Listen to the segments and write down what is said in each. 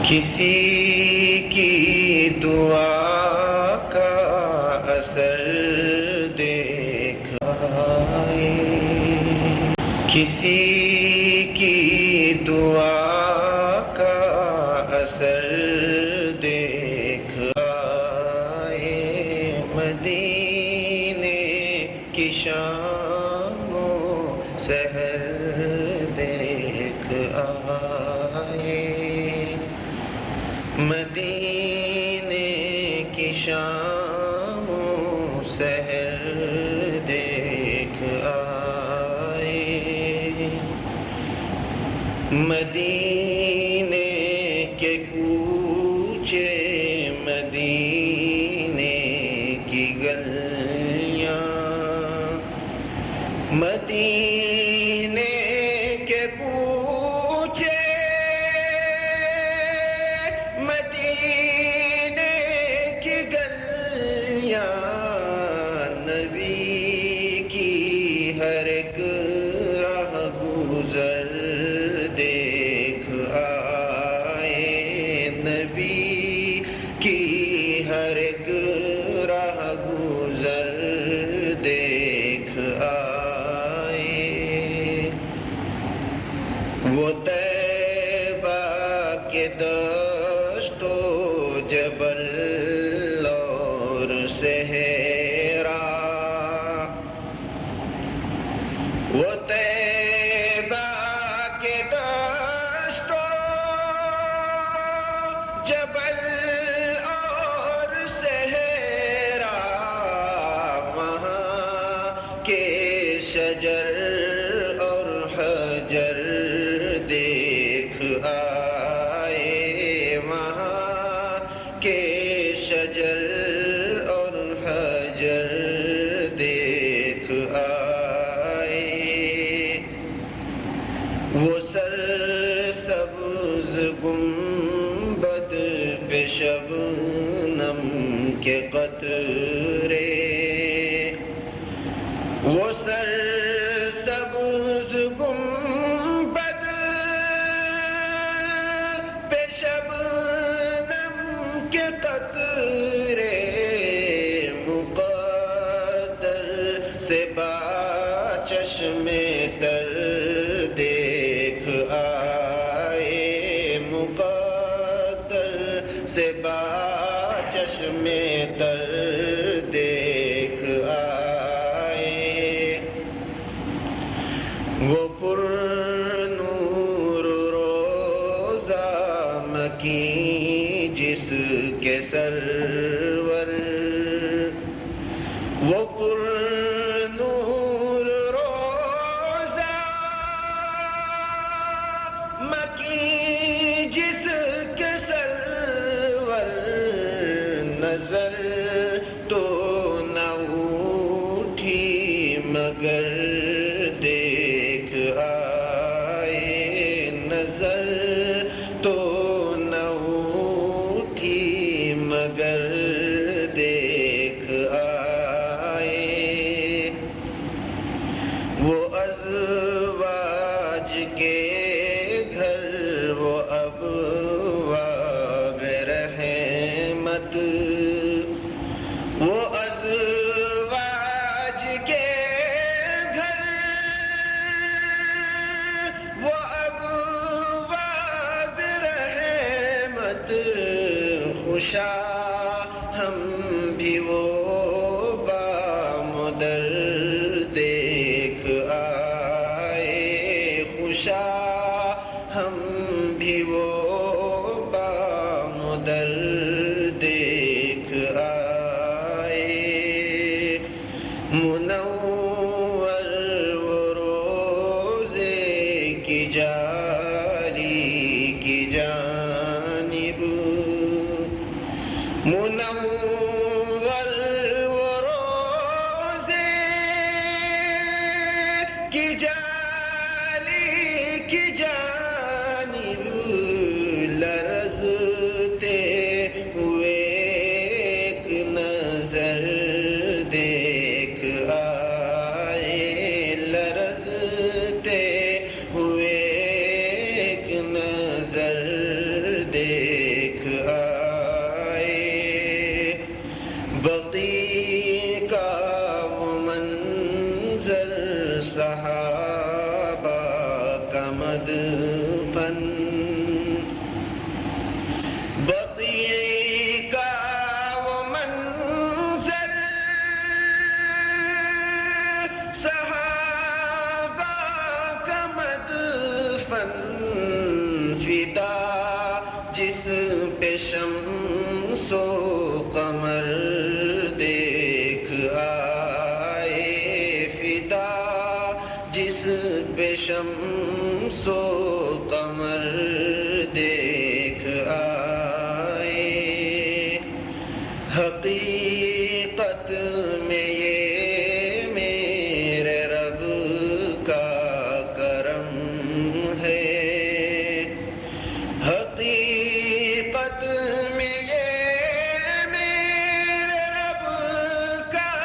کسی کی دعا کا اثر دیکھ آئے، کسی کی دعا کا اثر دیکھ آئے، مدینے کی شام و سحر دیکھ آئے، مدینے کی شام و سحر دیکھ آئے، مدینے کے کوچے مدینے کی گلیاں، مدینے کے کوچے مدینے کی گلیاں، نبی کی ہر ایک راہ گزر دیکھ آئے، نبی کی ہر ایک راہ گزر دیکھ آئے، وہ طیبہ کے دشت و جبل اور صحرا، وہ طیبہ کے دشت و جبل اور صحرا، وہاں کے شجر اور حجر دیکھ آئے، وہاں کے شجر اور حجر دیکھ آئے، وہ سرسبز گنبد پہ شبنم کے قطرے، وہ سرسبز گنبد پہ شبنم کے قطرے، مقدر سے باچشم تر دیکھ آئے، مقدر سے باچشم تر دیکھ آئے، وہ پر نور روزہ مکی جس کے سرور، وہ پر نور روزہ مکی جس کے سرور، نظر تو نہ اٹھی مگر دیکھ آئے، نظر تو نہ اٹھی مگر دیکھ آئے، وہ ازواج کے گھر وہ ابواب رحمت، وہ ازواج کے گھر وہ ابواب رحمت، خوشا ہم بھی وہ بامدر دیکھ آئے، خوشا ہم بھی وہ بامدر دیکھ آئے، منور وہ روزے کی جالی کی جانب، منور وہ روزے کی جالی کی جانب، لرزتے ہوئے ایک نظر دیکھ آئے، لرزتے ہوئے ایک نظر دے جس پہ شمس و قمر دیکھ آئے فدا، جس پہ شمس و قمر دیکھ آئے۔ حقیقت میں یہ میرے رب کا کرم ہے، حقیقت میں یہ میرے رب کا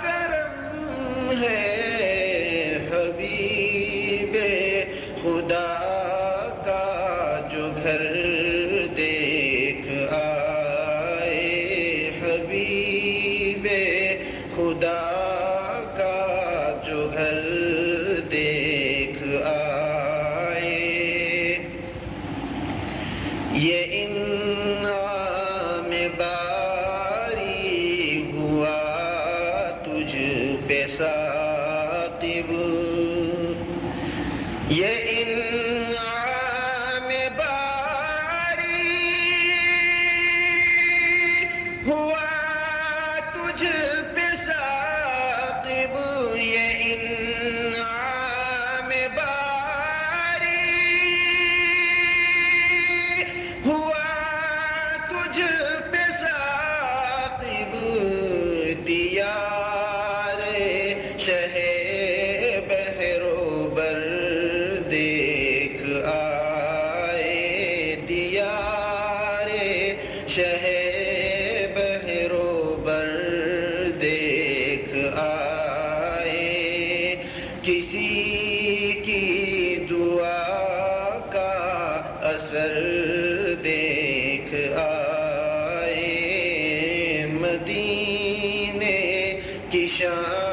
کرم ہے۔ حبیب خدا کا جو گھر دیکھ آئے، حبیب خدا کا جو گھر دیکھ آئے۔ یہ انعام باری ہوا تجھ پہ ثاقب، یہ انعام باری ہوا تجھ پہ ثاقب، یہ انعام باری ہوا تجھ پہ ثاقب، دیار شہ بحر و بر دیکھ آئے، دیار شہ بحر و بر دیکھ آئے۔ کسی کی دعا کا اثر دیکھ آئے، مدینے کی شان